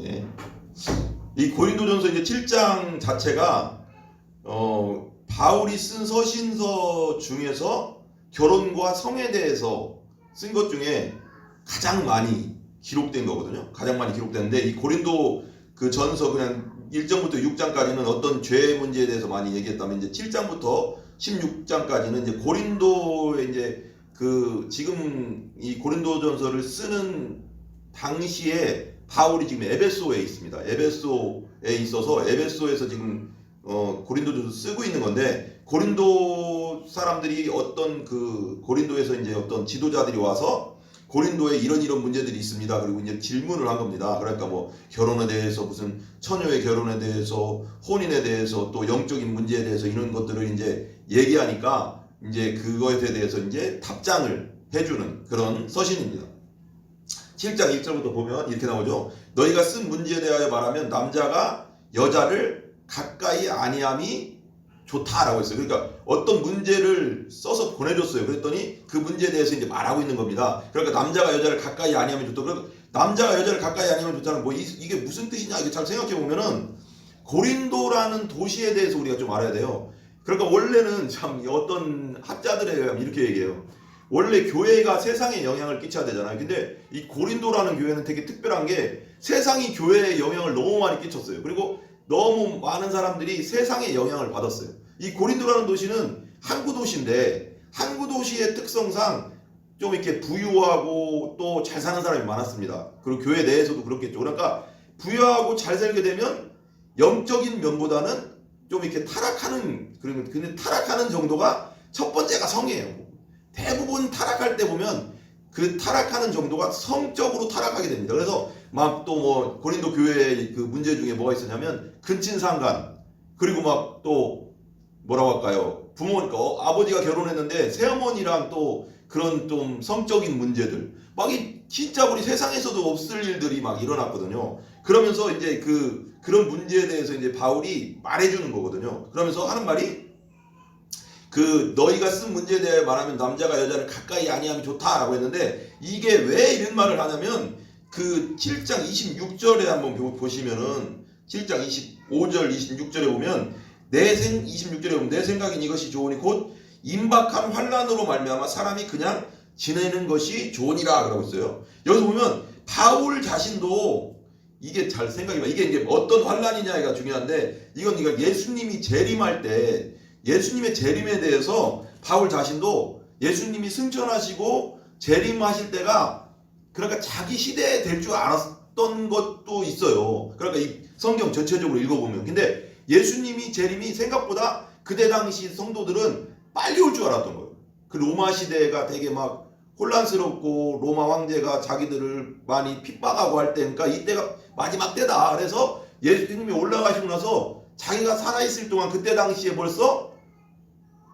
예. 이 고린도전서 이제 7장 자체가 바울이 쓴 서신서 중에서 결혼과 성에 대해서 쓴 것 중에 가장 많이 기록된 거거든요. 가장 많이 기록됐는데 이 고린도 그 전서 그냥 1장부터 6장까지는 어떤 죄 문제에 대해서 많이 얘기했다면 이제 7장부터 16장까지는 이제 고린도의 이제 그 지금 이 고린도전서를 쓰는 당시에 바울이 지금 에베소에 있습니다. 에베소에 있어서 에베소에서 지금 고린도전서 쓰고 있는 건데 고린도 사람들이 어떤 그 고린도에서 이제 어떤 지도자들이 와서 고린도에 이런 문제들이 있습니다. 그리고 이제 질문을 한 겁니다. 그러니까 뭐 결혼에 대해서 무슨 처녀의 결혼에 대해서 혼인에 대해서 또 영적인 문제에 대해서 이런 것들을 이제 얘기하니까 이제 그거에 대해서 이제 답장을 해주는 그런 서신입니다. 7장 1절부터 보면 이렇게 나오죠. 너희가 쓴 문제에 대하여 말하면 남자가 여자를 가까이 아니함이 좋다라고 했어요. 그러니까 어떤 문제를 써서 보내줬어요. 그랬더니 그 문제에 대해서 이제 말하고 있는 겁니다. 그러니까 남자가 여자를 가까이 아니하면 좋다. 그러니까 남자가 여자를 가까이 아니하면 좋다는 뭐 이게 무슨 뜻이냐 이게 잘 생각해 보면은 고린도라는 도시에 대해서 우리가 좀 알아야 돼요. 그러니까 원래는 참 어떤 학자들에 의하면 이렇게 얘기해요. 원래 교회가 세상에 영향을 끼쳐야 되잖아요. 근데 이 고린도라는 교회는 되게 특별한 게 세상이 교회에 영향을 너무 많이 끼쳤어요. 그리고 너무 많은 사람들이 세상에 영향을 받았어요. 이 고린도라는 도시는 항구 도시인데 항구 도시의 특성상 좀 이렇게 부유하고 또 잘 사는 사람이 많았습니다. 그리고 교회 내에서도 그렇겠죠. 그러니까 부유하고 잘 살게 되면 영적인 면보다는 좀 이렇게 타락하는 근데 타락하는 정도가 첫 번째가 성이에요. 대부분 타락할 때 보면 그 타락하는 정도가 성적으로 타락하게 됩니다. 그래서 막 또 뭐 고린도 교회의 그 문제 중에 뭐가 있었냐면 근친상간 그리고 막 또 뭐라고 할까요? 부모니까 아버지가 결혼했는데 새어머니랑 또 그런 좀 성적인 문제들 막 진짜 우리 세상에서도 없을 일들이 막 일어났거든요. 그러면서 이제 그런 문제에 대해서 이제 바울이 말해주는 거거든요. 그러면서 하는 말이 그 너희가 쓴 문제에 대해 말하면 남자가 여자를 가까이 아니하면 좋다라고 했는데 이게 왜 이런 말을 하냐면 그 7장 26절에 한번 보시면은 7장 25절 26절에 보면 26절에 보면 내 생각엔 이것이 좋으니 곧 임박한 환난으로 말미암아 사람이 그냥 지내는 것이 좋으니라 그러고 있어요. 여기서 보면 바울 자신도 이게 잘 생각해봐. 이게 이제 어떤 환난이냐가 중요한데 이건 예수님이 재림할 때 예수님의 재림에 대해서 바울 자신도 예수님이 승천하시고 재림하실 때가 그러니까 자기 시대에 될 줄 알았던 것도 있어요. 그러니까 이 성경 전체적으로 읽어보면 근데 예수님이 재림이 생각보다 그때 당시 성도들은 빨리 올 줄 알았던 거예요. 그 로마 시대가 되게 막 혼란스럽고 로마 황제가 자기들을 많이 핍박하고 할 때 그러니까 이때가 마지막 때다. 그래서 예수님이 올라가시고 나서 자기가 살아있을 동안 그때 당시에 벌써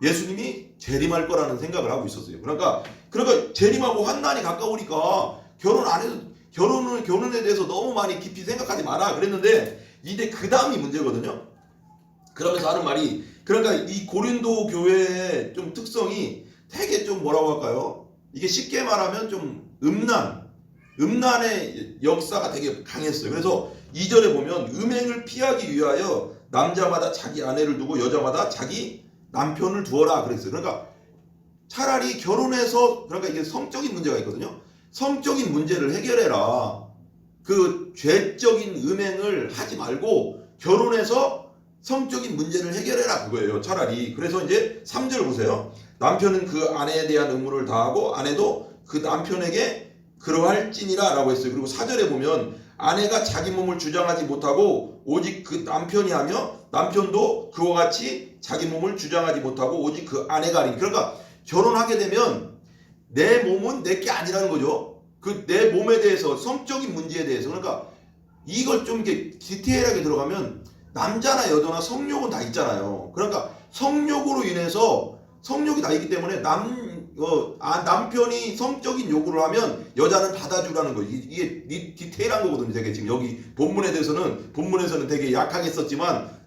예수님이 재림할 거라는 생각을 하고 있었어요. 그러니까 재림하고 환난이 가까우니까 결혼 안 해도 결혼에 대해서 너무 많이 깊이 생각하지 마라 그랬는데 이제 그 다음이 문제거든요. 그러면서 하는 말이 그러니까 이 고린도 교회의 좀 특성이 되게 좀 뭐라고 할까요? 이게 쉽게 말하면 좀 음란의 역사가 되게 강했어요. 그래서 2절에 보면 음행을 피하기 위하여 남자마다 자기 아내를 두고 여자마다 자기 남편을 두어라 그랬어요. 그러니까 차라리 결혼해서 그러니까 이게 성적인 문제가 있거든요. 성적인 문제를 해결해라. 그 죄적인 음행을 하지 말고 결혼해서 성적인 문제를 해결해라 그거예요. 차라리. 그래서 이제 3절 보세요. 남편은 그 아내에 대한 의무를 다하고 아내도 그 남편에게 그러할지니라 라고 했어요. 그리고 4절에 보면 아내가 자기 몸을 주장하지 못하고 오직 그 남편이 하며 남편도 그와 같이 자기 몸을 주장하지 못하고 오직 그 아내가 하리니. 그러니까 결혼하게 되면 내 몸은 내게 아니라는 거죠. 그 내 몸에 대해서 성적인 문제에 대해서 그러니까 이걸 좀 이렇게 디테일하게 들어가면 남자나 여자나 성욕은 다 있잖아요. 그러니까 성욕으로 인해서 성욕이 다 있기 때문에 남편이 성적인 요구를 하면 여자는 받아주라는 거예요. 이게 디테일한 거거든요. 되게 지금 여기 본문에서는 되게 약하게 썼지만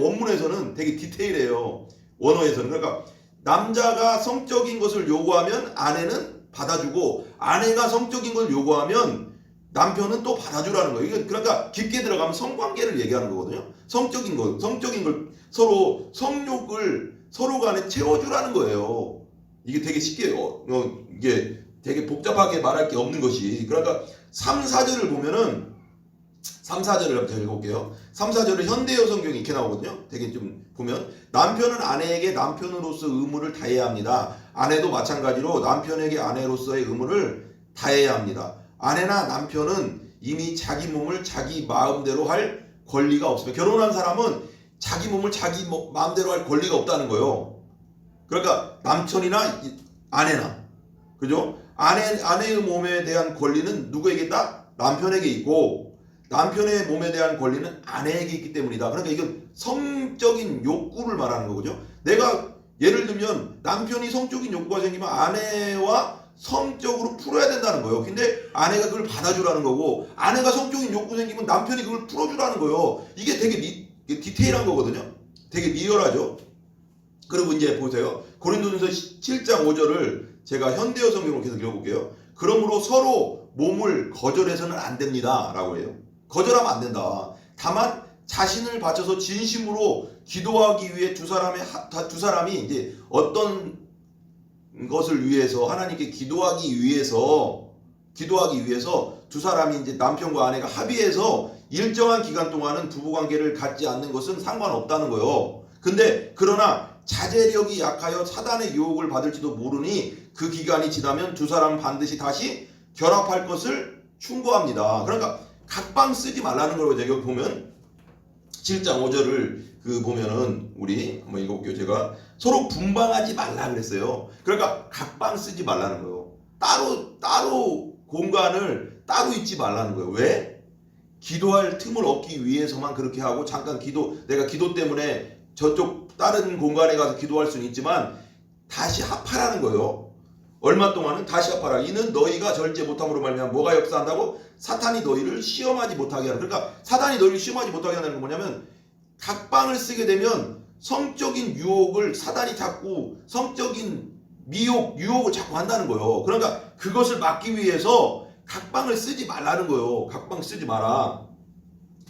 원문에서는 되게 디테일해요. 원어에서는. 그러니까 남자가 성적인 것을 요구하면 아내는 받아주고 아내가 성적인 걸 요구하면 남편은 또 받아주라는 거예요. 이게 그러니까 깊게 들어가면 성관계를 얘기하는 거거든요. 성적인 걸 서로 성욕을 서로 간에 채워주라는 거예요. 이게 되게 쉽게 이게 되게 복잡하게 말할 게 없는 것이. 그러니까 3, 4절을 보면은 3, 4절을 한번 읽어볼게요. 3, 4절을 현대어 성경이 이렇게 나오거든요. 되게 좀 보면 남편은 아내에게 남편으로서 의무를 다해야 합니다. 아내도 마찬가지로 남편에게 아내로서의 의무를 다해야 합니다. 아내나 남편은 이미 자기 몸을 자기 마음대로 할 권리가 없습니다. 결혼한 사람은 자기 몸을 자기 마음대로 할 권리가 없다는 거예요. 그러니까 남편이나 아내나, 그죠? 아내의 몸에 대한 권리는 누구에게 있다? 남편에게 있고, 남편의 몸에 대한 권리는 아내에게 있기 때문이다. 그러니까 이건 성적인 욕구를 말하는 거거든요. 내가 예를 들면 남편이 성적인 욕구가 생기면 아내와 성적으로 풀어야 된다는 거예요. 근데 아내가 그걸 받아주라는 거고, 아내가 성적인 욕구 생기면 남편이 그걸 풀어주라는 거예요. 이게 되게 디테일한 거거든요. 되게 리얼하죠. 그리고 이제 보세요. 고린도전서 7장 5절을 제가 현대어 성경으로 계속 읽어볼게요. 그러므로 서로 몸을 거절해서는 안 됩니다. 라고 해요. 거절하면 안 된다. 다만 자신을 바쳐서 진심으로 기도하기 위해 두 사람이 이제 어떤 것을 위해서 하나님께 기도하기 위해서 두 사람이 이제 남편과 아내가 합의해서 일정한 기간 동안은 부부관계를 갖지 않는 것은 상관없다는 거예요. 근데 그러나 자제력이 약하여 사단의 유혹을 받을지도 모르니 그 기간이 지나면 두 사람은 반드시 다시 결합할 것을 충고합니다. 그러니까 각방 쓰지 말라는 거예요. 여기 보면 7장 5절을 보면은 우리 한번 읽어볼게요. 제가 서로 분방하지 말라 그랬어요. 그러니까 각방 쓰지 말라는 거예요. 따로 공간을 따로 있지 말라는 거예요. 왜? 기도할 틈을 얻기 위해서만 그렇게 하고 잠깐 내가 기도 때문에 저쪽 다른 공간에 가서 기도할 수는 있지만 다시 합하라는 거예요. 얼마 동안은 다시 합하라. 이는 너희가 절제 못함으로 말미암아 뭐가 역사한다고? 사탄이 너희를 시험하지 못하게 하는. 그러니까 사탄이 너희를 시험하지 못하게 하는 건 뭐냐면 각방을 쓰게 되면 성적인 유혹을 사단이 자꾸 성적인 유혹을 자꾸 한다는 거예요. 그러니까 그것을 막기 위해서 각방을 쓰지 말라는 거예요. 각방 쓰지 마라.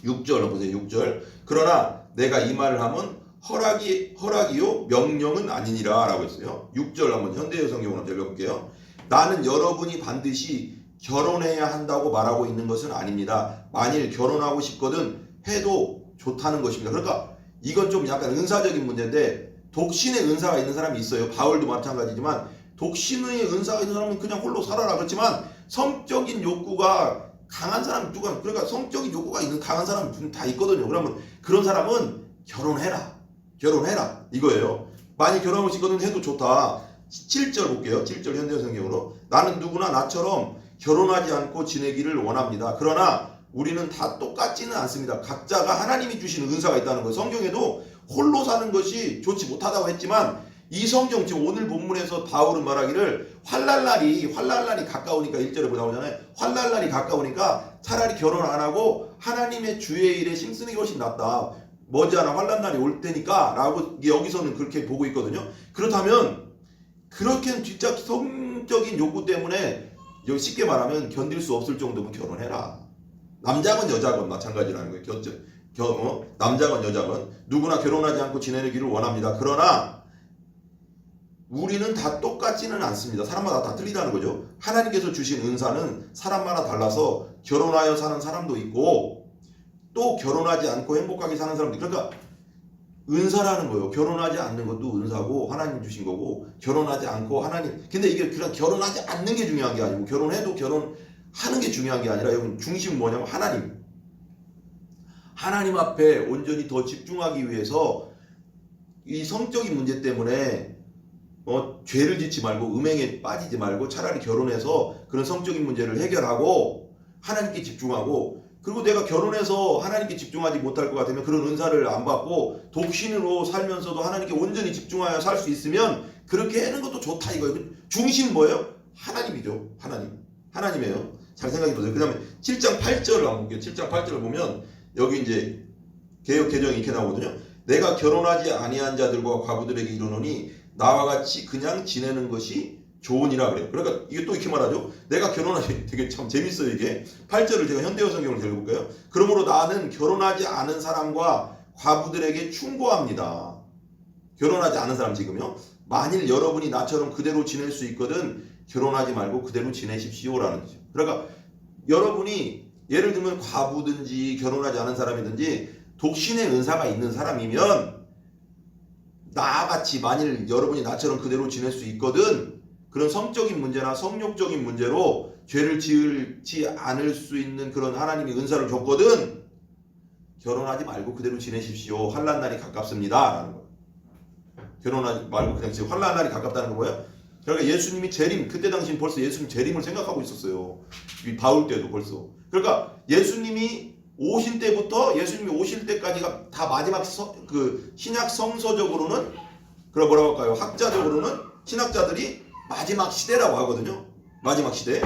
6절 보세요. 6절. 그러나 내가 이 말을 하면 허락이요 명령은 아니니라 라고 했어요. 6절 한번 현대어 성경으로 읽어볼게요. 나는 여러분이 반드시 결혼해야 한다고 말하고 있는 것은 아닙니다. 만일 결혼하고 싶거든 해도 좋다는 것입니다. 그러니까 이건 좀 약간 은사적인 문제인데 독신의 은사가 있는 사람이 있어요. 바울도 마찬가지지만 독신의 은사가 있는 사람은 그냥 홀로 살아라. 그렇지만 성적인 욕구가 강한 사람 그러니까 성적인 욕구가 있는 강한 사람 다 있거든요. 그러면 그런 사람은 결혼해라 이거예요. 많이 결혼하고 싶거든 해도 좋다. 7절 볼게요. 7절 현대어 성경으로. 나는 누구나 나처럼 결혼하지 않고 지내기를 원합니다. 그러나 우리는 다 똑같지는 않습니다. 각자가 하나님이 주신 은사가 있다는 거예요. 성경에도 홀로 사는 것이 좋지 못하다고 했지만 이 성경 지금 오늘 본문에서 바울은 말하기를 환난날이 가까우니까 1절에 나오잖아요. 환난날이 가까우니까 차라리 결혼 안 하고 하나님의 주의 일에 힘쓰는 게 훨씬 낫다. 머지않아 환난날이 올 테니까 라고 여기서는 그렇게 보고 있거든요. 그렇다면 그렇게 뒷작 성적인 요구 때문에 쉽게 말하면 견딜 수 없을 정도면 결혼해라. 남자건 여자건 마찬가지라는 거예요. 남자건 여자건 누구나 결혼하지 않고 지내기를 원합니다. 그러나 우리는 다 똑같지는 않습니다. 사람마다 다 틀리다는 거죠. 하나님께서 주신 은사는 사람마다 달라서 결혼하여 사는 사람도 있고 또 결혼하지 않고 행복하게 사는 사람도 있고, 그러니까 은사라는 거예요. 결혼하지 않는 것도 은사고 하나님 주신 거고 결혼하지 않고 하나님. 근데 이게 그냥 결혼하지 않는 게 중요한 게 아니고 결혼해도 결혼하는 게 중요한 게 아니라 여기 중심은 뭐냐면 하나님 앞에 온전히 더 집중하기 위해서 이 성적인 문제 때문에 죄를 짓지 말고 음행에 빠지지 말고 차라리 결혼해서 그런 성적인 문제를 해결하고 하나님께 집중하고, 그리고 내가 결혼해서 하나님께 집중하지 못할 것 같으면 그런 은사를 안 받고 독신으로 살면서도 하나님께 온전히 집중하여 살 수 있으면 그렇게 하는 것도 좋다 이거예요. 중심 뭐예요? 하나님이죠. 하나님이에요. 잘 생각해 보세요. 그 다음에 7장 8절을 한번 볼게요. 7장 8절을 보면 여기 이제 개역 개정이 이렇게 나오거든요. 내가 결혼하지 아니한 자들과 과부들에게 이르노니 나와 같이 그냥 지내는 것이 조언이라 그래요. 그러니까 이게 또 이렇게 말하죠. 내가 결혼하지 되게 참 재밌어요 이게. 8절을 제가 현대어 성경을 읽어볼까요? 그러므로 나는 결혼하지 않은 사람과 과부들에게 충고합니다. 결혼하지 않은 사람 지금요. 만일 여러분이 나처럼 그대로 지낼 수 있거든 결혼하지 말고 그대로 지내십시오라는 거죠. 그러니까 여러분이 예를 들면 과부든지 결혼하지 않은 사람이든지 독신의 은사가 있는 사람이면 나같이 만일 여러분이 나처럼 그대로 지낼 수 있거든 그런 성적인 문제나 성욕적인 문제로 죄를 지을지 않을 수 있는 그런 하나님의 은사를 줬거든 결혼하지 말고 그대로 지내십시오. 환난 날이 가깝습니다. 라는 거예요. 결혼하지 말고 그냥 지금 환난 날이 가깝다는 거 뭐예요? 그러니까 예수님이 재림, 그때 당시는 벌써 예수님 재림을 생각하고 있었어요. 이 바울 때도 벌써. 그러니까 예수님이 오실 때부터 예수님이 오실 때까지가 다 마지막 그 신약 성서적으로는 그럼 뭐라고 할까요? 학자적으로는 신학자들이 마지막 시대라고 하거든요. 마지막 시대.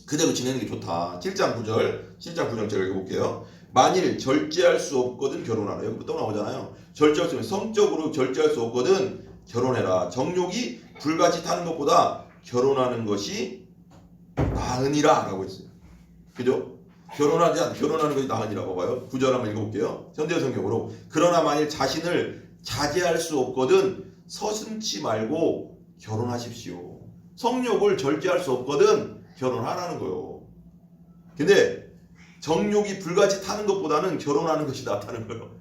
그대로 지내는 게 좋다. 7장 9절 제가 읽어볼게요. 만일 절제할 수 없거든 결혼하라. 여기부터 나오잖아요. 절제할 수 없으면 성적으로 절제할 수 없거든 결혼해라. 정욕이 불같이 타는 것보다 결혼하는 것이 나으니라 라고 했어요. 그죠? 결혼하는 것이 나으니라 봐봐요. 9절 한번 읽어볼게요. 현대어 성경으로. 그러나 만일 자신을 자제할 수 없거든 서슴지 말고 결혼하십시오. 성욕을 절제할 수 없거든 결혼하라는 거예요. 근데 정욕이 불같이 타는 것보다는 결혼하는 것이 낫다는 거예요.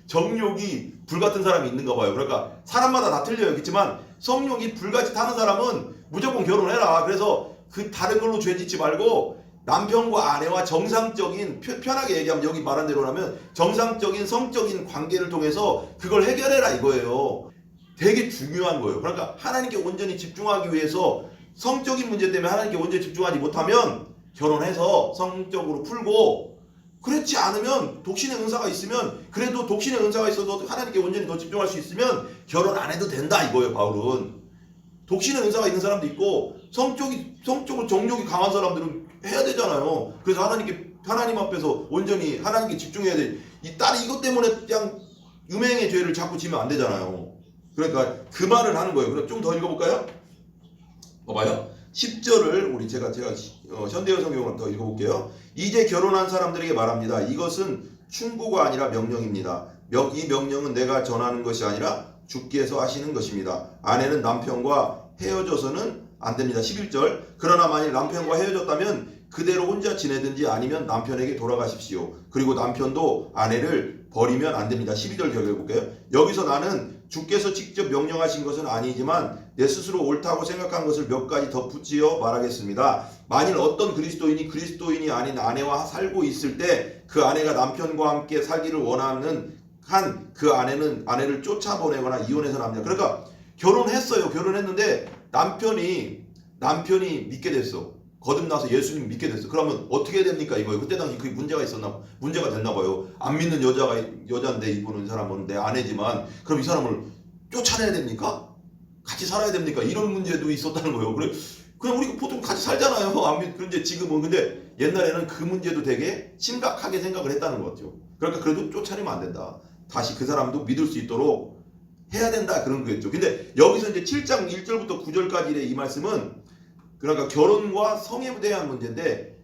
정욕이 불같은 사람이 있는가 봐요. 그러니까 사람마다 다 틀려요. 그렇지만 성욕이 불같이 타는 사람은 무조건 결혼해라. 그래서 그 다른 걸로 죄짓지 말고 남편과 아내와 정상적인 편하게 얘기하면 여기 말한 대로라면 정상적인 성적인 관계를 통해서 그걸 해결해라 이거예요. 되게 중요한 거예요. 그러니까 하나님께 온전히 집중하기 위해서 성적인 문제 때문에 하나님께 온전히 집중하지 못하면 결혼해서 성적으로 풀고 그렇지 않으면 독신의 은사가 있으면 그래도 독신의 은사가 있어도 하나님께 온전히 더 집중할 수 있으면 결혼 안 해도 된다 이거예요. 바울은 독신의 은사가 있는 사람도 있고 성적으로 정욕이 강한 사람들은 해야 되잖아요. 그래서 하나님 앞에서 온전히 하나님께 집중해야 돼. 이 딸이 이것 때문에 그냥 음행의 죄를 자꾸 지면 안 되잖아요. 그러니까 그 말을 하는 거예요. 그럼 좀 더 읽어볼까요? 봐봐요. 10절을 우리 제가 현대어 성경을 더 읽어볼게요. 이제 결혼한 사람들에게 말합니다. 이것은 충고가 아니라 명령입니다. 이 명령은 내가 전하는 것이 아니라 주께서 하시는 것입니다. 아내는 남편과 헤어져서는 안 됩니다. 11절. 그러나 만일 남편과 헤어졌다면 그대로 혼자 지내든지 아니면 남편에게 돌아가십시오. 그리고 남편도 아내를 버리면 안 됩니다. 12절 읽어볼게요. 여기서 나는 주께서 직접 명령하신 것은 아니지만 내 스스로 옳다고 생각한 것을 몇 가지 덧붙여 말하겠습니다. 만일 어떤 그리스도인이 아닌 아내와 살고 있을 때 그 아내가 남편과 함께 살기를 원하는 한 그 아내는 아내를 쫓아보내거나 이혼해서는 안 됩니다. 그러니까 결혼했어요. 결혼했는데 남편이 믿게 됐어. 거듭나서 예수님 믿게 됐어. 그러면 어떻게 됩니까 이거예요. 그때 당시 그게 문제가 됐나 봐요. 안 믿는 여자인데 이분은 사람은 내 아내지만 그럼 이 사람을 쫓아내야 됩니까? 같이 살아야 됩니까? 이런 문제도 있었다는 거예요. 그냥 우리가 보통 같이 살잖아요. 그런데 지금은 근데 옛날에는 그 문제도 되게 심각하게 생각을 했다는 것 같아요. 그러니까 그래도 쫓아내면 안 된다. 다시 그 사람도 믿을 수 있도록 해야 된다 그런 거겠죠. 근데 여기서 이제 7장 1절부터 9절까지의 이 말씀은 그러니까 결혼과 성에 대한 문제인데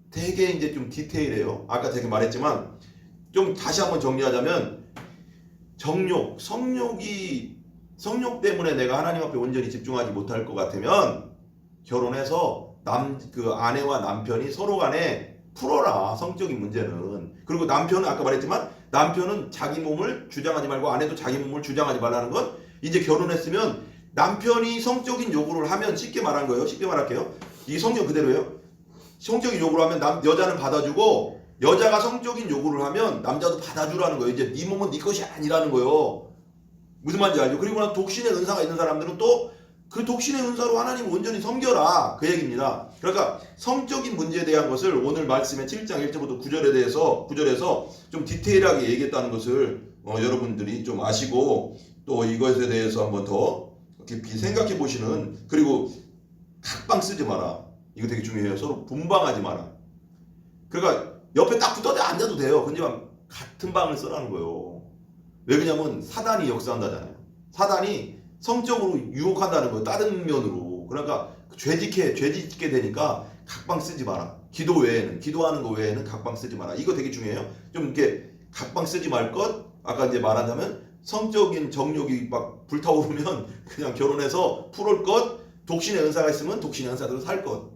되게 이제 좀 디테일해요. 아까 되게 말했지만 좀 다시 한번 정리하자면 성욕 때문에 내가 하나님 앞에 온전히 집중하지 못할 것 같으면 결혼해서 그 아내와 남편이 서로 간에 풀어라. 성적인 문제는. 그리고 남편은 아까 말했지만 남편은 자기 몸을 주장하지 말고 아내도 자기 몸을 주장하지 말라는 건 이제 결혼했으면 남편이 성적인 요구를 하면 쉽게 말한 거예요. 쉽게 말할게요. 이 성경 그대로예요. 성적인 요구를 하면 여자는 받아주고 여자가 성적인 요구를 하면 남자도 받아주라는 거예요. 이제 네 몸은 네 것이 아니라는 거예요. 무슨 말인지 알죠? 그리고 난 독신의 은사가 있는 사람들은 또 그 독신의 은사로 하나님을 온전히 섬겨라. 그 얘기입니다. 그러니까 성적인 문제에 대한 것을 오늘 말씀의 7장 1절부터 9절에서 좀 디테일하게 얘기했다는 것을 여러분들이 좀 아시고 또 이것에 대해서 한번 더 깊이 생각해 보시는 그리고 각방 쓰지 마라. 이거 되게 중요해요. 서로 분방하지 마라. 그러니까 옆에 딱 붙어도 앉아도 돼요. 근데 같은 방을 쓰라는 거예요. 왜 그러냐면 사단이 역사한다잖아요. 사단이 성적으로 유혹한다는 거예요. 다른 면으로. 그러니까 죄짓게 되니까 각방 쓰지 마라. 기도하는 거 외에는 각방 쓰지 마라. 이거 되게 중요해요. 좀 이렇게 각방 쓰지 말 것. 아까 이제 말하자면 성적인 정욕이 막 불타오르면 그냥 결혼해서 풀을 것. 독신의 은사가 있으면 독신의 은사대로 살 것.